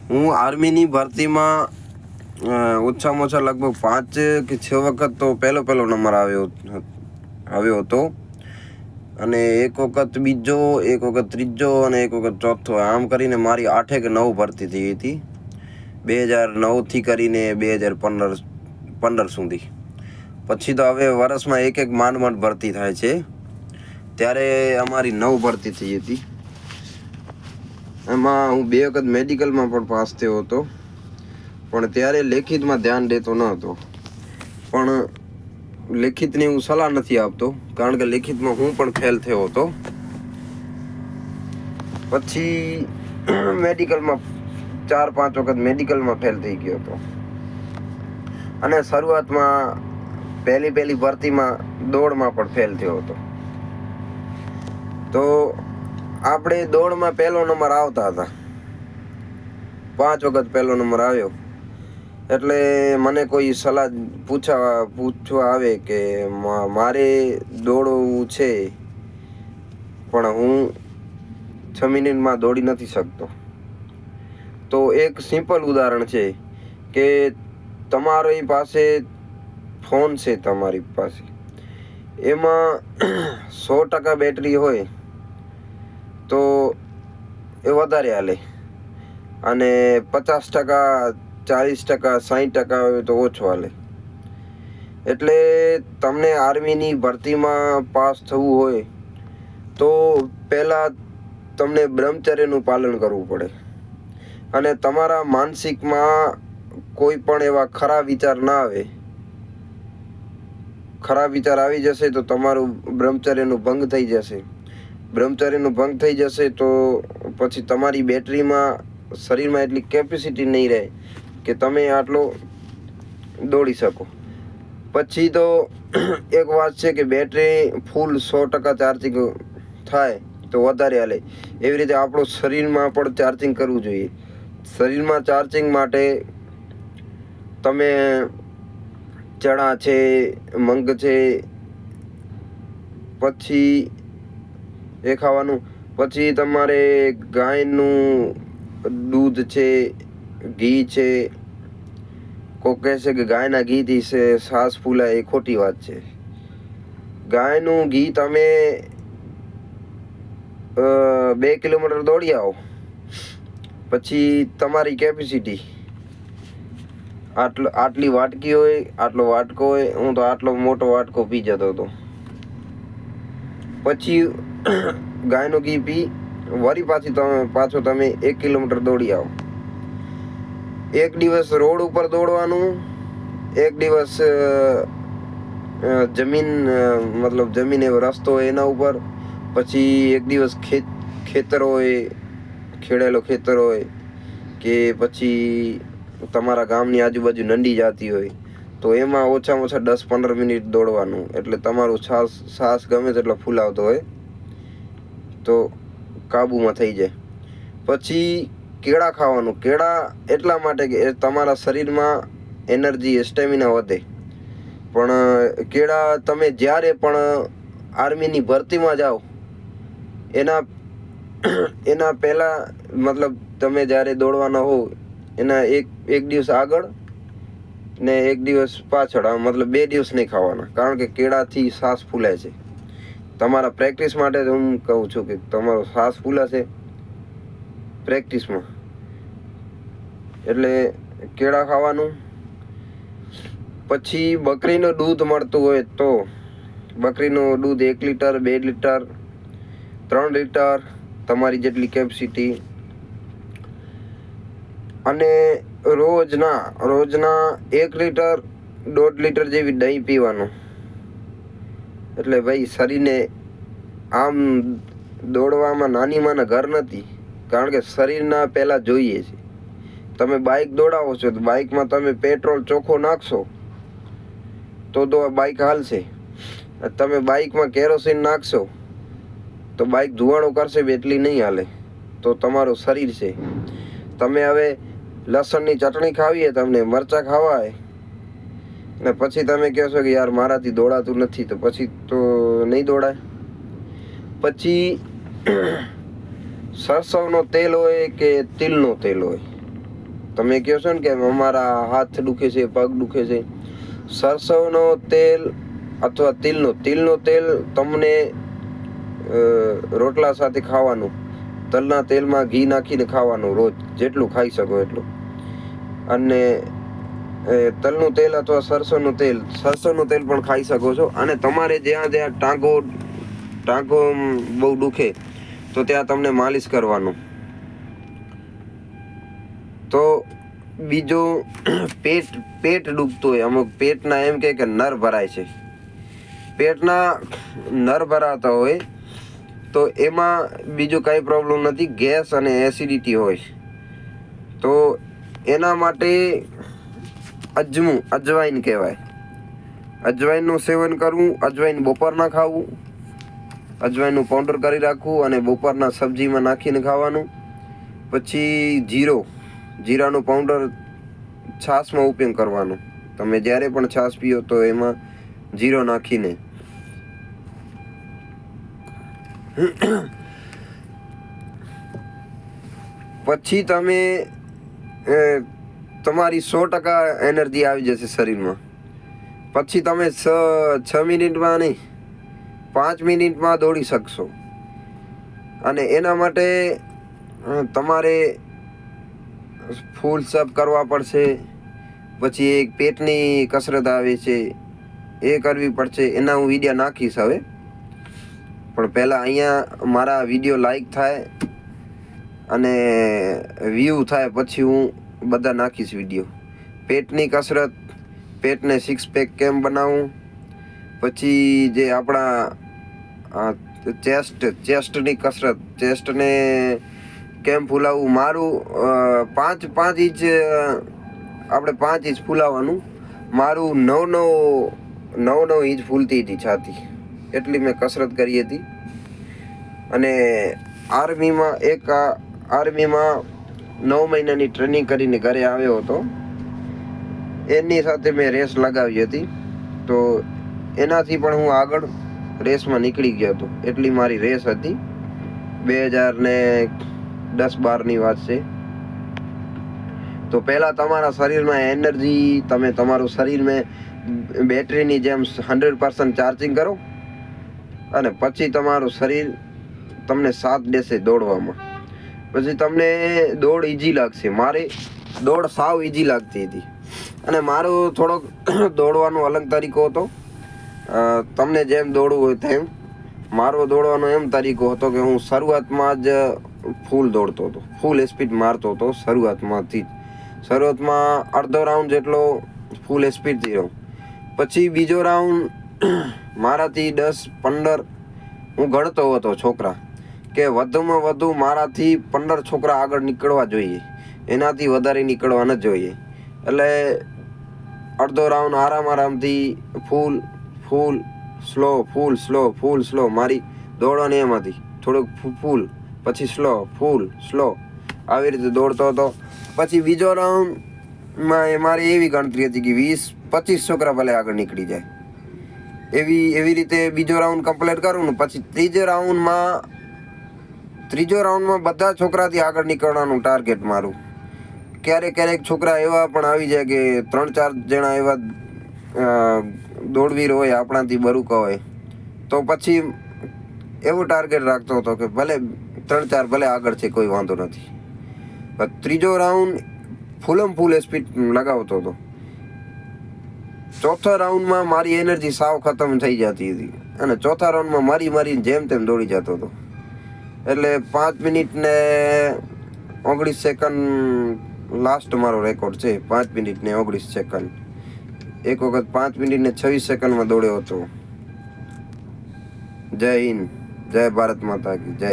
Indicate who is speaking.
Speaker 1: હું આર્મીની ભરતીમાં ઓછામાં ઓછા લગભગ 5 કે 6 વખત તો પહેલો નંબર આવ્યો હતો, અને એક વખત બીજો, એક વખત ત્રીજો અને એક વખત ચોથો. આમ કરીને મારી 8 કે 9 ભરતી થઈ હતી 2009થી કરીને 2015 સુધી. પછી તો હવે વર્ષમાં એક માંડ ભરતી થાય છે. ત્યારે અમારી 9 ભરતી થઈ હતી. એમાં હું 2 વખત મેડિકલમાં પણ પાસ થયો હતો, પણ ત્યારે લેખિતમાં ધ્યાન દેતો ન હતો. પણ લેખિતની હું સલાહ નથી આપતો, કારણ કે લેખિતમાં હું પણ ફેલ થયો હતો. પછી મેડિકલમાં 4-5 વખત મેડિકલમાં ફેલ થઈ ગયો હતો. અને શરૂઆતમાં પહેલી ભરતીમાં દોડમાં પણ ફેલ થયો હતો. તો આપણે દોડમાં પહેલો નંબર આવતા હતા, 5 વખત પહેલો નંબર આવ્યો. એટલે મને કોઈ સલાહ પૂછવા આવે કે મારે દોડવું છે, પણ હું 6 મિનિટમાં દોડી નથી શકતો. તો એક સિમ્પલ ઉદાહરણ છે કે તમારી પાસે ફોન છે, તમારી પાસે એમાં 100% બેટરી હોય તો એ વધારે હાલે, અને 50%, 40%, 60% હોય તો ઓછો હાલે. એટલે તમને આર્મીની ભરતીમાં પાસ થવું હોય તો પહેલાં તમને બ્રહ્મચર્યનું પાલન કરવું પડે, અને તમારા માનસિકમાં કોઈ પણ એવા ખરાબ વિચાર ના આવે. ખરાબ વિચાર આવી જશે તો તમારું બ્રહ્મચર્યનું ભંગ થઈ જશે. બ્રહ્મચર્યનું ભંગ થઈ જશે તો પછી તમારી બેટરીમાં, શરીરમાં એટલી કેપેસિટી નહીં રહે કે તમે આટલો દોડી શકો. પછી તો એક વાત છે કે બેટરી ફૂલ 100% ચાર્જિંગ થાય તો વધારે હાલે. એવી રીતે આપણું શરીરમાં પણ ચાર્જિંગ કરવું જોઈએ. શરીરમાં ચાર્જિંગ માટે તમે ચણા છે, મગ છે, પછી એ ખાવાનું. પછી તમારે ગાયનું દૂધ છે, ઘી છે. કોઈ કહે છે કે ગાયના ઘીથી શ્વાસ ફૂલાય, એ ખોટી વાત છે. ગાયનું ઘી તમે 2 કિલોમીટર દોડી આવો, પછી તમારી કેપેસિટી આટલી વાટકી હોય, આટલો વાટકો હોય. હું તો આટલો મોટો વાટકો પી જતો હતો. પછી ગાયનું ઘી પી વળી પાછો તમે 1 કિલોમીટર દોડી આવો. એક દિવસ રોડ ઉપર દોડવાનું, એક દિવસ જમીન એવો રસ્તો હોય એના ઉપર, પછી એક દિવસ ખેતર હોય, ખેડેલો ખેતર હોય, કે પછી તમારા ગામની આજુબાજુ નંદી જાતી હોય, તો એમાં ઓછામાં ઓછા 10-15 મિનિટ દોડવાનું. એટલે તમારું શ્વાસ ગમે તેટલો ફૂલાવતો હોય તો કાબુમાં થઈ જાય. પછી કેળા ખાવાનું. કેળા એટલા માટે કે તમારા શરીરમાં એનર્જી, સ્ટેમિના વધે. પણ કેળા તમે જ્યારે પણ આર્મીની ભરતીમાં જાઓ એના પહેલાં, તમે જ્યારે દોડવાના હો એના એક દિવસ આગળ ને એક દિવસ પાછળ, 2 દિવસ નહીં ખાવાના, કારણ કે કેળાથી શ્વાસ ફૂલાય છે. તમારા પ્રેક્ટિસ માટે હું કહું છું કે તમારો શ્વાસ ફૂલાશે પ્રેક્ટિસમાં, એટલે કેળા ખાવાનું. પછી બકરીનું દૂધ મળતું હોય તો બકરીનું દૂધ 1 લીટર, 2 લીટર, 3 લીટર, તમારી જેટલી કેપેસિટી. અને રોજના 1 લીટર, 1.5 લીટર જેવી દહીં પીવાનું. એટલે ભાઈ શરીરને, આમ દોડવામાં નાની માના ઘર નથી, કારણ કે શરીરના પહેલાં જોઈએ છે. તમે બાઇક દોડાવો છો તો બાઇકમાં તમે પેટ્રોલ ચોખ્ખો નાખશો તો બાઇક હાલશે. તમે બાઇકમાં કેરોસીન નાખશો તો બાઇક ધુવાણો કરશે, એટલી નહીં હાલે. તો તમારું શરીર છે. તમે હવે લસણની ચટણી ખાવી હોય, તમને મરચાં ખાવા હોય, ને પછી તમે કહેશો કે યાર મારાથી દોડાતું નથી, તો પછી તો નહીં દોડાય. પછી સરસવનો તેલ હોય કે તિલનો તેલ હોય, તમે કહો છો ને કે અમારા હાથ દુખે છે, પગ દુખે છે, સરસવનો તેલ અથવા તિલનું તેલ તમને રોટલા સાથે ખાવાનું, તલના તેલમાં ઘી નાખીને ખાવાનું, રોજ જેટલું ખાઈ શકો એટલું. અને તલનું તેલ અથવા સરસવનું તેલ પણ ખાઈ શકો છો. અને તમારે જ્યાં ટાંકો બહુ દુખે તો ત્યાં તમને માલિશ કરવાનું. તો બીજું, પેટ દુખતું હોય, અમુક પેટના એમ કે નર ભરાય છે, પેટના નર ભરાતા હોય તો એમાં બીજું કાંઈ પ્રોબ્લેમ નથી, ગેસ અને એસિડિટી હોય. તો એના માટે અજવાઈન કહેવાય, અજવાઈનનું સેવન કરવું. અજવાઈન બપોરના ખાવું, અજવાઈનનું પાવડર કરી રાખવું અને બપોરના સબ્જીમાં નાખીને ખાવાનું. પછી જીરાનું પાવડર છાશમાં ઉપયોગ કરવાનો. તમે જ્યારે પણ છાશ પીઓ તો એમાં જીરો નાખીને. પછી તમે તમારી 100% એનર્જી આવી જશે શરીરમાં. પછી તમે 6 મિનિટમાં નહીં, 5 મિનિટમાં દોડી શકશો. અને એના માટે તમારે ફૂલ સપ કરવા પડશે. પછી એક પેટની કસરત આવે છે, એ કરવી પડશે. એના હું વિડીયો નાખીશ હવે. પણ પહેલાં અહીંયા મારા વિડીયો લાઈક થાય અને વ્યૂ થાય પછી હું બધા નાખીશ વિડીયો. પેટની કસરત, પેટને 6 પેક કેમ બનાવવું. પછી જે આપણા ચેસ્ટની કસરત, ચેસ્ટને કેમ ફૂલાવવું. મારું 5 ઇંચ, આપણે 5 ઇંચ ફૂલાવવાનું. મારું 9 ઇંચ ફૂલતી હતી છાતી, એટલી મેં કસરત કરી હતી. અને આર્મીમાં 9 મહિનાની ટ્રેનિંગ કરીને ઘરે આવ્યો હતો. એની સાથે મેં રેસ લગાવી હતી. તો એનાથી પણ હું આગળ રેસમાં નીકળી ગયો હતો. એટલી મારી રેસ હતી. 2010-12ની વાત છે. તો પહેલાં તમારા શરીરમાં એનર્જી, તમે તમારું શરીરમાં બેટરીની જેમ 100% ચાર્જિંગ કરો. અને પછી તમારું શરીર તમને સાથ દેશે દોડવામાં. પછી તમને દોડ ઈઝી લાગશે. મારે દોડ સાવ ઈઝી લાગતી હતી. અને મારો થોડોક દોડવાનો અલગ તરીકો હતો. તમને જેમ દોડવું હોય તેમ. મારો દોડવાનો એમ તરીકો હતો કે હું શરૂઆતમાં જ ફૂલ દોડતો હતો, ફૂલ સ્પીડ મારતો હતો શરૂઆતમાંથી જ. શરૂઆતમાં અડધો રાઉન્ડ જેટલો ફૂલ સ્પીડથી રહું. પછી બીજો રાઉન્ડ મારાથી 10-15 હું ગણતો હતો છોકરા, કે વધુમાં વધુ મારાથી 15 છોકરા આગળ નીકળવા જોઈએ, એનાથી વધારે નીકળવા ન જોઈએ. એટલે અડધો રાઉન્ડ આરામથી ફૂલ સ્લો મારી દોડવાની એમાંથી થોડુંક ફૂલ, પછી સ્લો આવી રીતે દોડતો હતો. પછી બીજો રાઉન્ડમાં મારી એવી ગણતરી હતી કે 20-25 છોકરા ભલે આગળ નીકળી જાય. એવી રીતે બીજો રાઉન્ડ કમ્પ્લીટ કરું ને પછી ત્રીજો રાઉન્ડમાં બધા છોકરાથી આગળ નીકળવાનું ટાર્ગેટ મારું. ક્યારેક છોકરા એવા પણ આવી જાય કે 3-4 જણા એવા દોડવીર હોય, આપણાથી બરુકા હોય, તો પછી એવું ટાર્ગેટ રાખતો હતો કે ભલે 3-4 ભલે આગળ છે, કોઈ વાંધો નથી. ત્રીજો રાઉન્ડ ફૂલ સ્પીડ લગાવતો હતો. ચોથા રાઉન્ડમાં મારી એનર્જી સાવ ખતમ થઈ જતી હતી અને ચોથા રાઉન્ડમાં મારીને જેમ તેમ દોડી જતો હતો. એટલે 5 મિનિટ ને 19 સેકન્ડ લાસ્ટ મારો રેકોર્ડ છે. 5 મિનિટ ને 19 સેકન્ડ. એક વખત 5 મિનિટ ને 26 સેકન્ડમાં દોડ્યો હતો. જય હિન્દ, જય ભારત માતા કી જય.